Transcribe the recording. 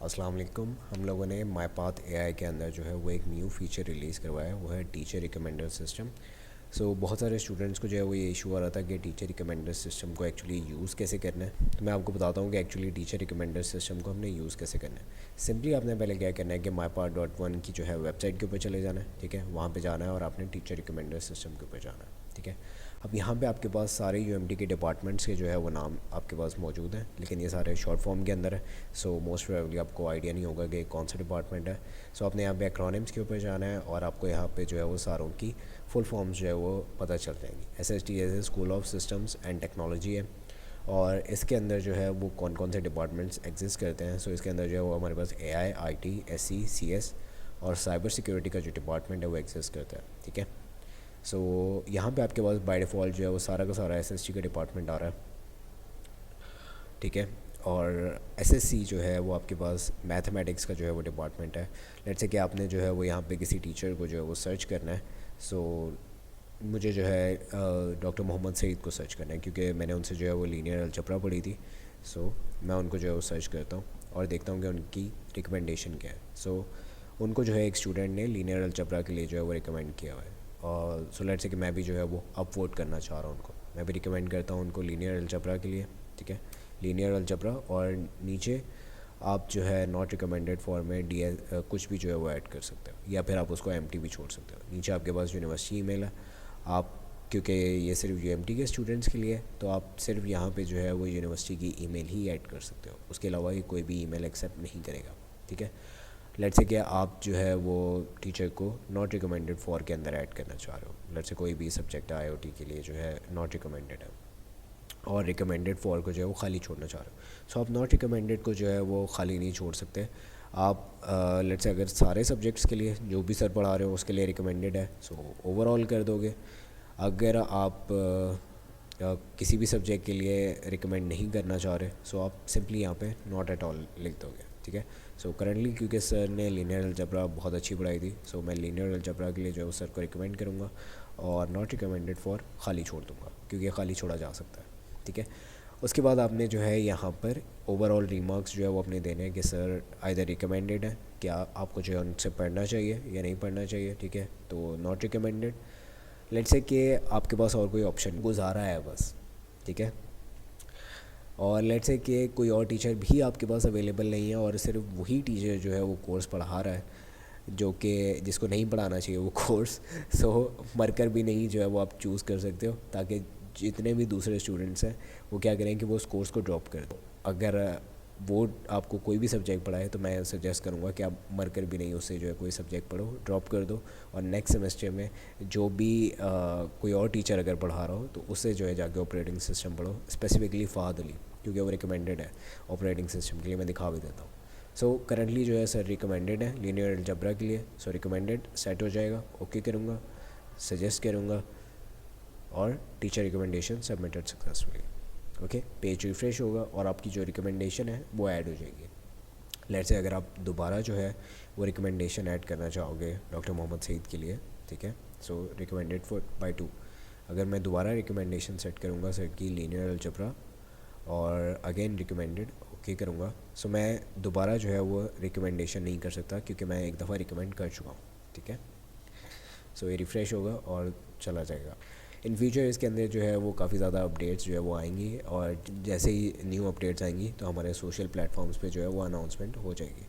अस्सलाम वालेकुम। हम लोगों ने माई पाथ एआई के अंदर जो है वो एक न्यू फीचर रिलीज़ करवाया है, वो है टीचर रिकमेंडर सिस्टम। बहुत सारे स्टूडेंट्स को जो है वो ये इशू आ रहा था कि टीचर रिकमेंडर सिस्टम को एक्चुअली यूज़ कैसे करना है। तो मैं आपको बताता हूँ कि एक्चुअली टीचर रिकमेंडर सिस्टम को हमने यूज़ कैसे करना है। सिंपली आपने पहले क्या करना है कि mypath.1 की जो है वेबसाइट के ऊपर चले जाना है, ठीक है। वहाँ पे जाना है और आपने टीचर रिकमेंडर सिस्टम के ऊपर जाना है, ठीक है। अब यहाँ पे आपके पास सारे यूएमटी के डिपार्टमेंट्स के जो है वो नाम आपके पास मौजूद हैं, लेकिन ये सारे शॉर्ट फॉर्म के अंदर है। मोस्ट प्रोबेबली आपको आइडिया नहीं होगा कि कौन सा डिपार्टमेंट है। आपने यहाँ पे एक्रोनिम्स के ऊपर जाना है और आपको यहाँ पे जो है वो सारों की फुल फॉर्म्स जो है वो पता चल जाएंगी। SSTS school of systems and technology है और इसके अंदर जो है वो कौन कौन से डिपार्टमेंट्स एग्जिस्ट करते हैं। इसके अंदर जो है वो हमारे पास AI, IT, SC, CS और साइबर सिक्योरिटी का जो डिपार्टमेंट है वो एग्जिस्ट करता है, ठीक है। यहाँ पे आपके पास बाय डिफ़ॉल्ट जो है वो सारा का सारा SST का डिपार्टमेंट आ रहा है, ठीक है। और SSC जो है वो आपके पास मैथमेटिक्स का जो है वो डिपार्टमेंट है। लेट्स से कि आपने जो है वो यहाँ पे किसी टीचर को जो है वो सर्च करना है। मुझे जो है डॉक्टर मोहम्मद सईद को सर्च करना है, क्योंकि मैंने उनसे जो है वो लीनियर अलजेब्रा पढ़ी थी। मैं उनको जो है वो सर्च करता हूँ और देखता हूँ कि उनकी रिकमेंडेशन क्या है। उनको जो है एक स्टूडेंट ने लीनियर अलजेब्रा के लिए जो है वो रिकमेंड किया हुआ है। और लेट्स से कि मैं भी जो है वो अपवोट करना चाह रहा हूँ उनको, मैं भी रिकमेंड करता हूँ उनको लीनियर अलजेब्रा के लिए, ठीक है। लीनियर अलजेब्रा और नीचे आप जो है नॉट रिकमेंडेड फॉर में कुछ भी जो है वो ऐड कर सकते हो, या फिर आप उसको एम्प्टी भी छोड़ सकते हो। नीचे आपके पास यूनिवर्सिटी ईमेल है, आप क्योंकि ये सिर्फ यूएमटी के स्टूडेंट्स के लिए है तो आप सिर्फ यहाँ पे जो है वो यूनिवर्सिटी की ईमेल ही ऐड कर सकते हो, उसके अलावा ये कोई भी ईमेल एक्सेप्ट नहीं करेगा, ठीक है। लेट्स से कि आप जो है वो टीचर को नॉट रिकमेंडेड फॉर के अंदर ऐड करना चाह रहे हो। लेट्स से कोई भी सब्जेक्ट IoT के लिए जो है नॉट रिकमेंडेड है और रिकमेंडेड फॉर को जो है वो खाली छोड़ना चाह रहे हो। आप नॉट रिकमेंडेड को जो है वो खाली नहीं छोड़ सकते। आप लेट्स से अगर सारे सब्जेक्ट्स के लिए जो भी सर पढ़ा रहे हो उसके लिए रिकमेंडेड है, ओवरऑल कर दोगे। अगर आप किसी भी सब्जेक्ट के लिए रिकमेंड नहीं करना चाह रहे आप सिंपली यहाँ पे नॉट एट ऑल लिख दोगे, ठीक है। करंटली क्योंकि सर ने लीनियर अलजेब्रा बहुत अच्छी पढ़ाई थी, मैं लीनियर अलजेब्रा के लिए जो है सर को रिकमेंड करूँगा और नॉट रिकमेंडेड फॉर खाली छोड़ दूँगा, क्योंकि खाली छोड़ा जा सकता है, ठीक है। उसके बाद आपने जो है यहाँ पर ओवरऑल रिमार्क्स जो है वो अपने देने हैं कि सर आइदर रिकमेंडेड है, क्या आपको जो है उनसे पढ़ना चाहिए या नहीं पढ़ना चाहिए, ठीक है। तो नॉट रिकमेंडेड। लेट्स से कि आपके पास और कोई ऑप्शन गुजारा है बस, ठीक है। और लेट्स से कि कोई और टीचर भी आपके पास अवेलेबल नहीं है और सिर्फ वही टीचर जो है वो कोर्स पढ़ा रहा है जो कि जिसको नहीं पढ़ाना चाहिए वो कोर्स। मरकर भी नहीं जो है वो आप चूज़ कर सकते हो, ताकि जितने भी दूसरे स्टूडेंट्स हैं वो क्या करें कि वो उस कोर्स को ड्रॉप कर दो। अगर वो आपको कोई भी सब्जेक्ट पढ़ाए तो मैं सजेस्ट करूँगा कि आप मरकर भी नहीं उससे जो है कोई सब्जेक्ट पढ़ो, ड्रॉप कर दो। और नेक्स्ट सेमेस्टर में जो भी कोई और टीचर अगर पढ़ा रहा हो तो उससे जो है जाके ऑपरेटिंग सिस्टम पढ़ो, स्पेसिफिकली फ़ाद अली, क्योंकि वो रिकमेंडेड है ऑपरेटिंग सिस्टम के लिए। मैं दिखा भी देता हूँ। करंटली जो है सर रिकमेंडेड है लीनियर अलजेब्रा के लिए। रिकमेंडेड सेट हो जाएगा, ओके करूँगा, सजेस्ट करूँगा और teacher recommendation submitted successfully. Okay, page refresh होगा और आपकी जो रिकमेंडेशन है वो ऐड हो जाएगी। लेट्स से अगर आप दोबारा जो है वो रिकमेंडेशन ऐड करना चाहोगे डॉक्टर मोहम्मद सईद के लिए, ठीक है। Recommended for by 2। अगर मैं दोबारा रिकमेंडेशन सेट करूँगा सर की लीनियर अलजेब्रा और अगेन रिकमेंडेड ओके करूँगा, मैं दोबारा जो है वो रिकमेंडेशन नहीं कर सकता क्योंकि मैं एक दफ़ा रिकमेंड कर चुका हूँ, ठीक है। ये रिफ़्रेश होगा और चला जाएगा। इन फ्यूचर इसके अंदर जो है वो काफ़ी ज़्यादा अपडेट्स जो है वो आएंगी और जैसे ही न्यू अपडेट्स आएंगी तो हमारे सोशल प्लेटफॉर्म्स पे जो है वो अनाउंसमेंट हो जाएगी।